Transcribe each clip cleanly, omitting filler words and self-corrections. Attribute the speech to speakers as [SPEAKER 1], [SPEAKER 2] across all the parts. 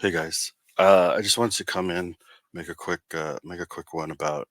[SPEAKER 1] Hey guys, I just wanted to come in, make a quick one about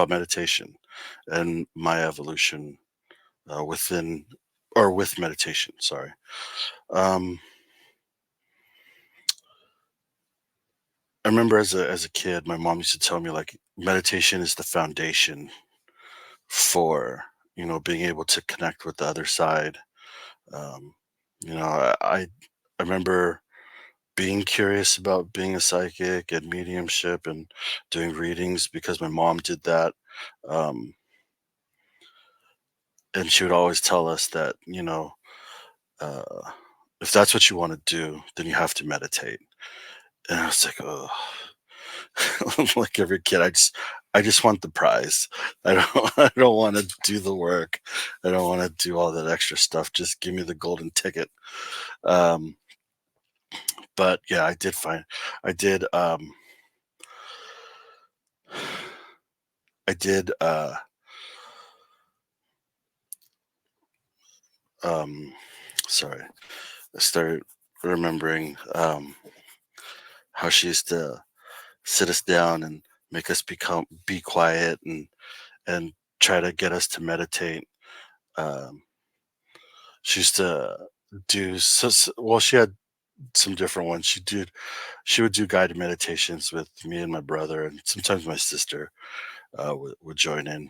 [SPEAKER 1] meditation and my evolution within or with meditation. Sorry. Um, I remember as a kid, my mom used to tell me like meditation is the foundation for being able to connect with the other side. Um, I remember being curious about being a psychic and mediumship and doing readings because my mom did that. Um, and she would always tell us that, uh, if that's what you want to do, then you have to meditate. And I was like, oh, like every kid, I just want the prize. I don't, I don't want to do the work. I don't want to do all that extra stuff. Just give me the golden ticket. Um, but yeah, I did, I did, um, sorry, I started remembering how she used to sit us down and make us be quiet and try to get us to meditate. Um, she used to well, she had some different ones. She would do guided meditations with me and my brother, and sometimes my sister would join in.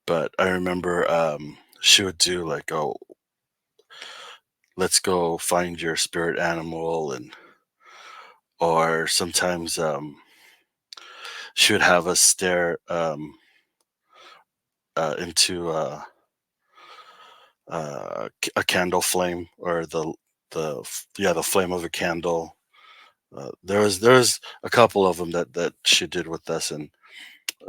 [SPEAKER 1] But I remember she would do like, oh, let's go find your spirit animal, and or sometimes she would have us stare into a candle flame or the flame of a candle. There was a couple of them that she did with us, and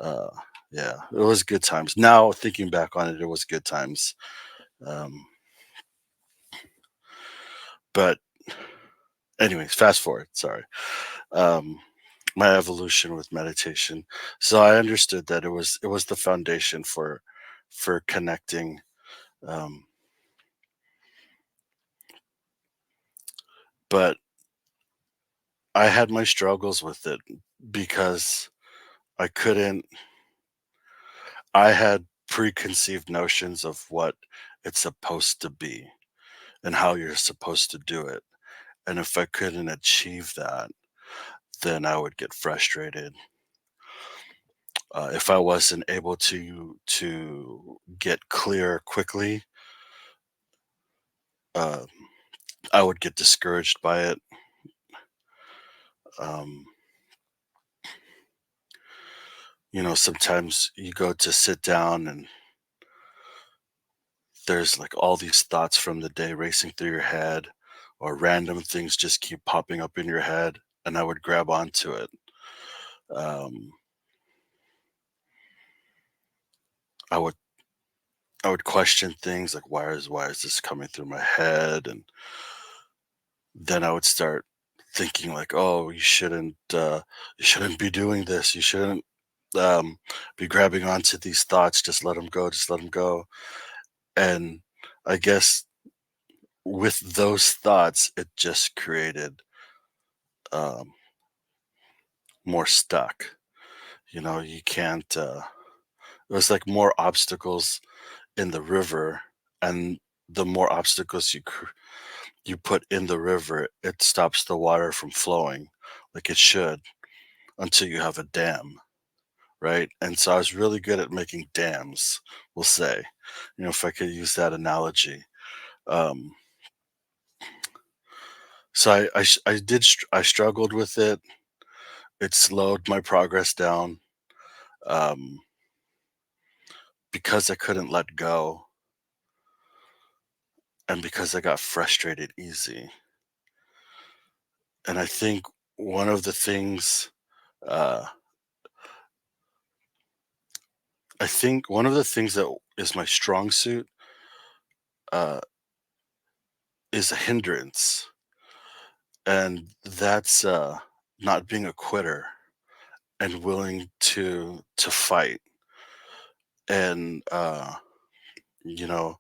[SPEAKER 1] uh, yeah, it was good times. Now thinking back on it, it was good times. Um, but anyways, fast forward. Sorry. Um, my evolution with meditation. So I understood that it was the foundation for connecting. Um, but I had my struggles with it because I couldn't I had preconceived notions of what it's supposed to be and how you're supposed to do it. And if I couldn't achieve that, then I would get frustrated. If I wasn't able to get clear quickly, uh, I would get discouraged by it. Um, Sometimes you go to sit down and there's like all these thoughts from the day racing through your head, or random things just keep popping up in your head, and I would grab onto it. Um, I would I would question things like why is this coming through my head, and then I would start thinking like, oh, you shouldn't be doing this, you shouldn't be grabbing onto these thoughts, just let them go, just let them go. And I guess with those thoughts, it just created um, more stuck. You can't. It was like more obstacles in the river, and the more obstacles you put in the river, it stops the water from flowing like it should until you have a dam, right? And so I was really good at making dams, we'll say, if I could use that analogy. Um, so I struggled with it. It slowed my progress down um, because I couldn't let go and because I got frustrated easy. And I think one of the things, uh, that is my strong suit uh, is a hindrance, and that's not being a quitter and willing to fight. And you know,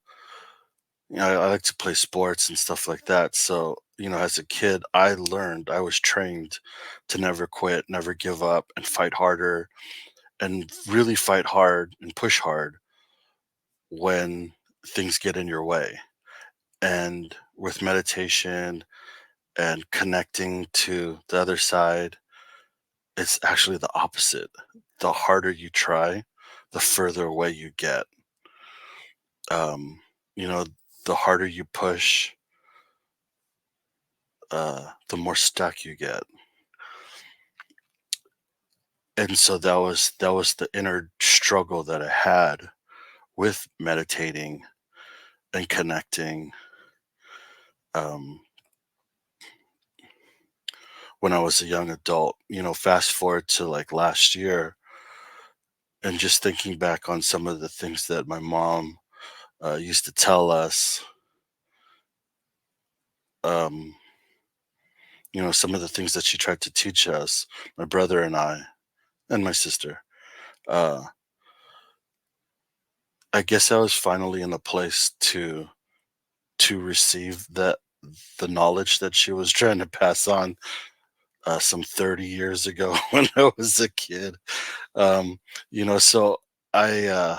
[SPEAKER 1] I like to play sports and stuff like that. So, as a kid, I was trained to never quit, never give up, and fight harder, and really fight hard and push hard when things get in your way. And with meditation and connecting to the other side, it's actually the opposite. The harder you try, the further away you get. Um, you know, the harder you push, the more stuck you get. And so that was the inner struggle that I had with meditating and connecting, um, when I was a young adult. Fast forward to like last year, and just thinking back on some of the things that my mom used to tell us. Um, some of the things that she tried to teach us, my brother and I, and my sister. Uh, I guess I was finally in a place to receive the knowledge that she was trying to pass on, some 30 years ago when I was a kid. So I uh,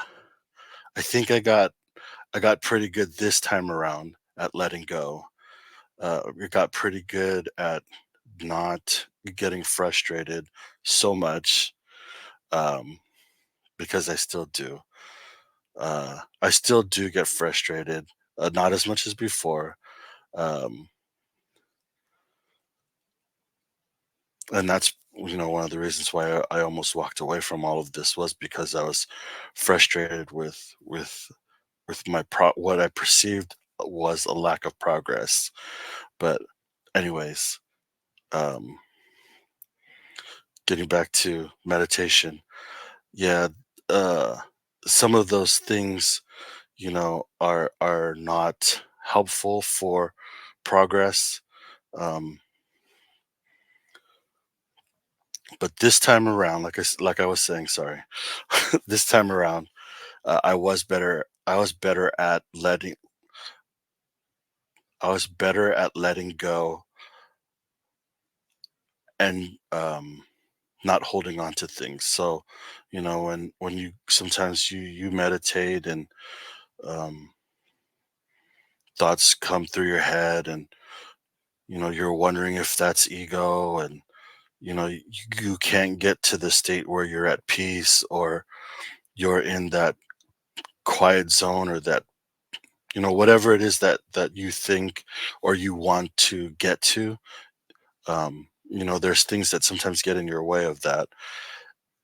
[SPEAKER 1] I think I got pretty good this time around at letting go. We got pretty good at not getting frustrated so much, um, because I still do get frustrated, not as much as before. Um, and that's one of the reasons why I almost walked away from all of this, was because I was frustrated with what I perceived was a lack of progress. But anyways, um, getting back to meditation, yeah, uh, some of those things, are not helpful for progress. Um, but this time around, like I was saying, sorry, this time around, I was better. I was better at letting go, and not holding on to things. So, when you sometimes you meditate, and um, thoughts come through your head, and you're wondering if that's ego, and you can't get to the state where you're at peace, or you're in that quiet zone, or that whatever it is that you think or you want to get to. There's things that sometimes get in your way of that.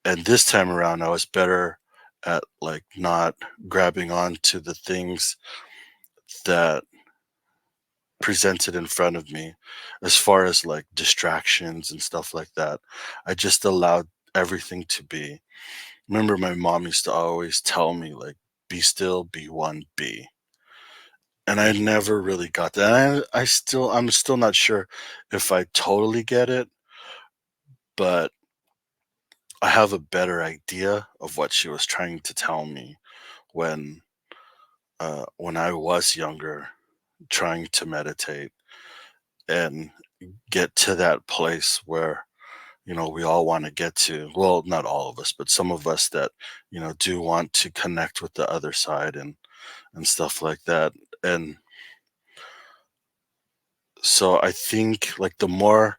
[SPEAKER 1] And this time around, I was better at like not grabbing on to the things that presented in front of me, as far as like distractions and stuff like that. I just allowed everything to be. Remember, my mom used to always tell me, like, be still, be one, be. And I never really got that. I'm still not sure if I totally get it, but I have a better idea of what she was trying to tell me when when I was younger, trying to meditate and get to that place where we all want to get to. Well, not all of us, but some of us that do want to connect with the other side, and stuff like that. And so I think, like, the more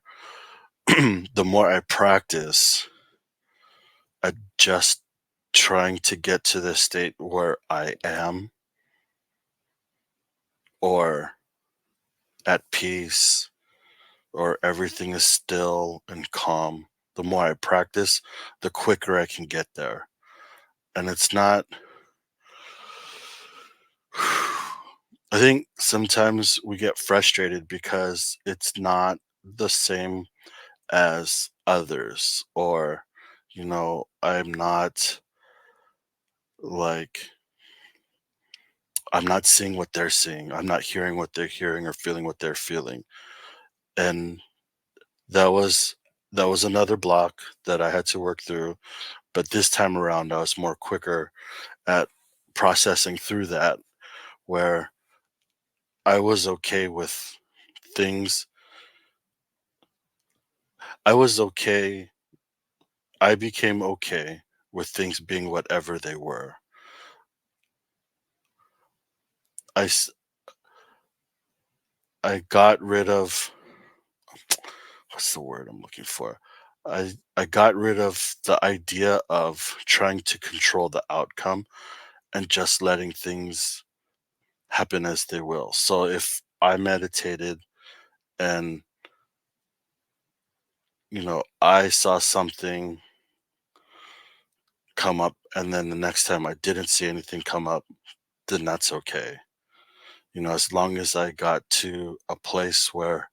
[SPEAKER 1] the more I practice, I just trying to get to the state where I am, or at peace, or everything is still and calm. The more I practice, the quicker I can get there. And it's not I think sometimes we get frustrated because it's not the same as others, or like I'm not seeing what they're seeing. I'm not hearing what they're hearing, or feeling what they're feeling. And that was that was another block that I had to work through. But this time around, I was more quicker at processing through that, where I was okay with things. I was okay. I became okay with things being whatever they were. I s- I got rid of, what's the word I'm looking for? I got rid of the idea of trying to control the outcome and just letting things happen as they will. So if I meditated and, I saw something come up and then the next time I didn't see anything come up, then that's okay. As long as I got to a place where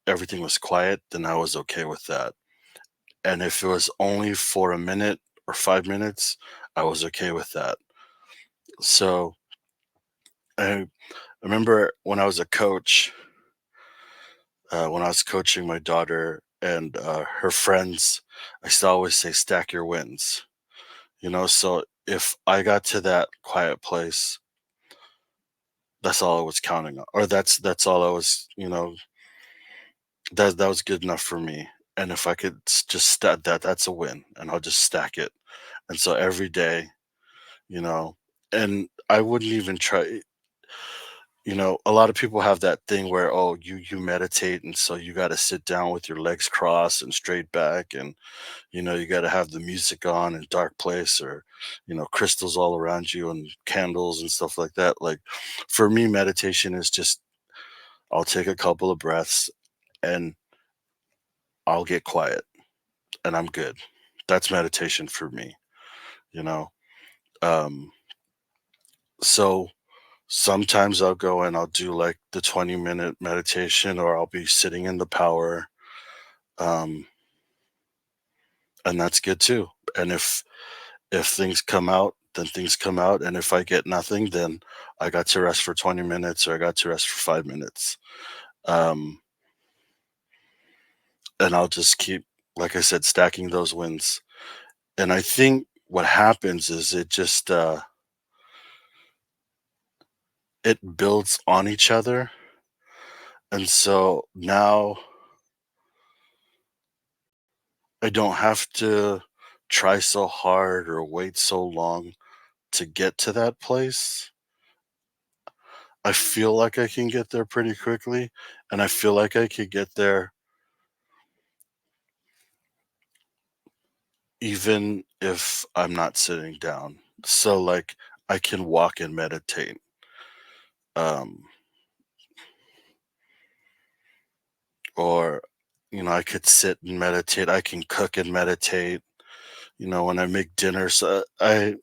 [SPEAKER 1] everything was quiet, then I was okay with that. And if it was only for a minute or 5 minutes, I was okay with that. So I remember when I was a coach, when I was coaching my daughter and her friends, I used to always say, stack your wins. So if I got to that quiet place, that's all I was counting on, or that's all I was, that was good enough for me. And if I could just stack that, that's a win, and I'll just stack it. And so every day, you know, and I wouldn't even try. A lot of people have that thing where, oh, you meditate, and so you got to sit down with your legs crossed and straight back, and you got to have the music on in dark place, or crystals all around you and candles and stuff like that. Like for me, meditation is just, I'll take a couple of breaths and I'll get quiet and I'm good. That's meditation for me, you know. Um, so sometimes I'll go and I'll do like the 20-minute meditation, or I'll be sitting in the power. Um, and that's good too. And if things come out, then things come out. And if I get nothing, then I got to rest for 20 minutes, or I got to rest for 5 minutes. Um, and I'll just keep, like I said, stacking those wins. And I think what happens is it builds on each other. And so now I don't have to try so hard or wait so long to get to that place. I feel like I can get there pretty quickly, and I feel like I could get there even if I'm not sitting down. So, like, I can walk and meditate. Um, or, I could sit and meditate. I can cook and meditate. When I make dinner, so I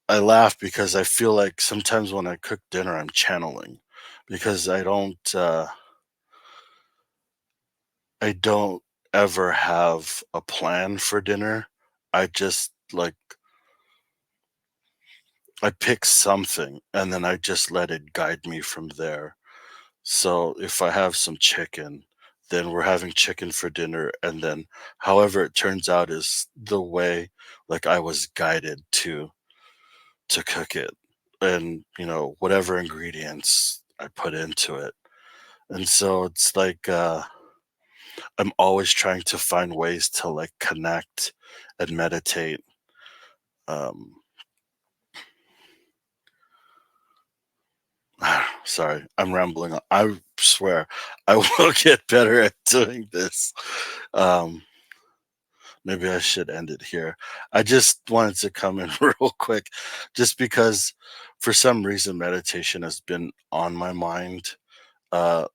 [SPEAKER 1] laugh because I feel like sometimes when I cook dinner, I'm channeling, because I don't ever have a plan for dinner. I just like I pick something and then I just let it guide me from there. So if I have some chicken, then we're having chicken for dinner, and then however it turns out is the way, like, I was guided to cook it, and whatever ingredients I put into it. And so it's like, I'm always trying to find ways to like connect and meditate. um Sorry, I'm rambling on. I swear I will get better at doing this. um Maybe I should end it here. I just wanted to come in real quick, just because for some reason meditation has been on my mind uh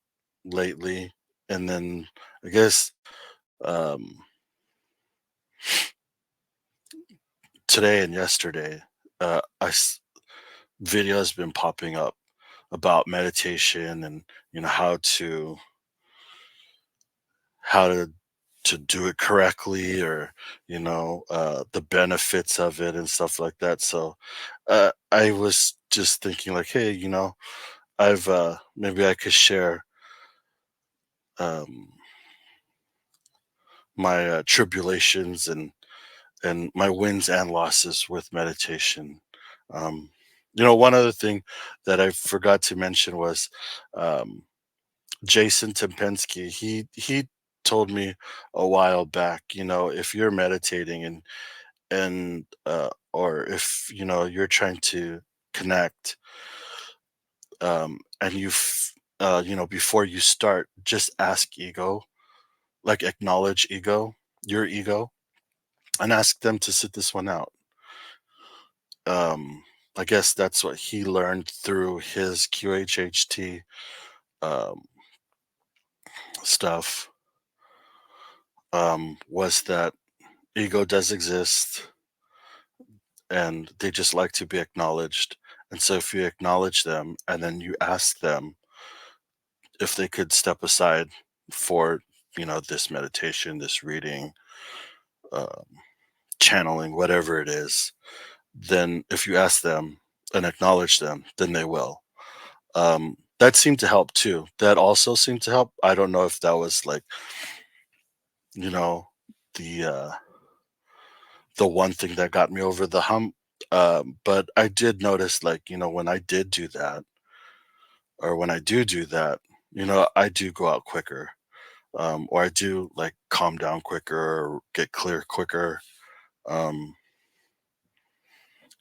[SPEAKER 1] lately. And then I guess um today and yesterday, video has been popping up about meditation, and how to do it correctly, or the benefits of it and stuff like that. So I was just thinking like, hey, I've maybe I could share um my tribulations and my wins and losses with meditation. um One other thing that I forgot to mention was um, Jason Tempensky. He told me a while back, if you're meditating and or if you're trying to connect, and before you start, just ask ego, like acknowledge ego, your ego, and ask them to sit this one out. um I guess that's what he learned through his QHHT um stuff, was that ego does exist and they just like to be acknowledged. And so if you acknowledge them and then you ask them if they could step aside for this meditation, this reading, uh, channeling, whatever it is, then if you ask them and acknowledge them, then they will. That seemed to help too. That also seemed to help. I don't know if that was like, you know, the the one thing that got me over the hump. But I did notice, like, when I did do that, or when I do that, I do go out quicker, or I do like calm down quicker or get clear quicker. Um,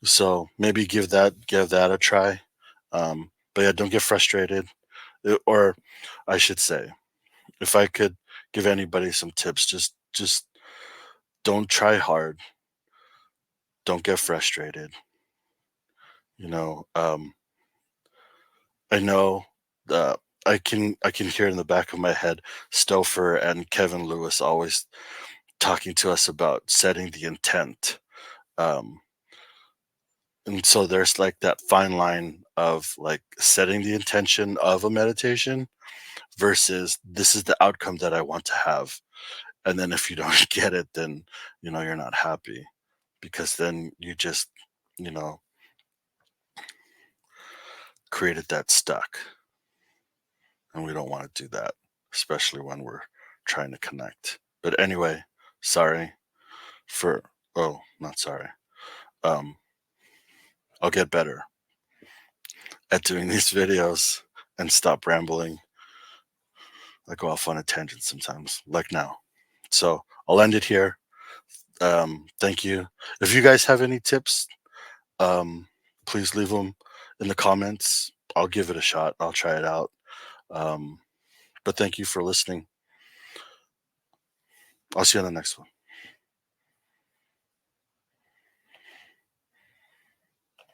[SPEAKER 1] so maybe give that a try. But yeah, don't get frustrated. Or I should say, if I could give anybody some tips, just don't try hard. Don't get frustrated. You know, I know uh, I can hear in the back of my head Stouffer and Kevin Lewis always talking to us about setting the intent. Um, and so there's like that fine line of like setting the intention of a meditation versus this is the outcome that I want to have. And then if you don't get it, then you're not happy, because then you just you know created that stuck, and we don't want to do that, especially when we're trying to connect. But anyway, sorry for oh, not sorry. Um, I'll get better at doing these videos and stop rambling. I go off on a tangent sometimes, like now. So I'll end it here. Thank you. If you guys have any tips, um, please leave them in the comments. I'll give it a shot. I'll try it out. Um, but thank you for listening. I'll see you on the next one.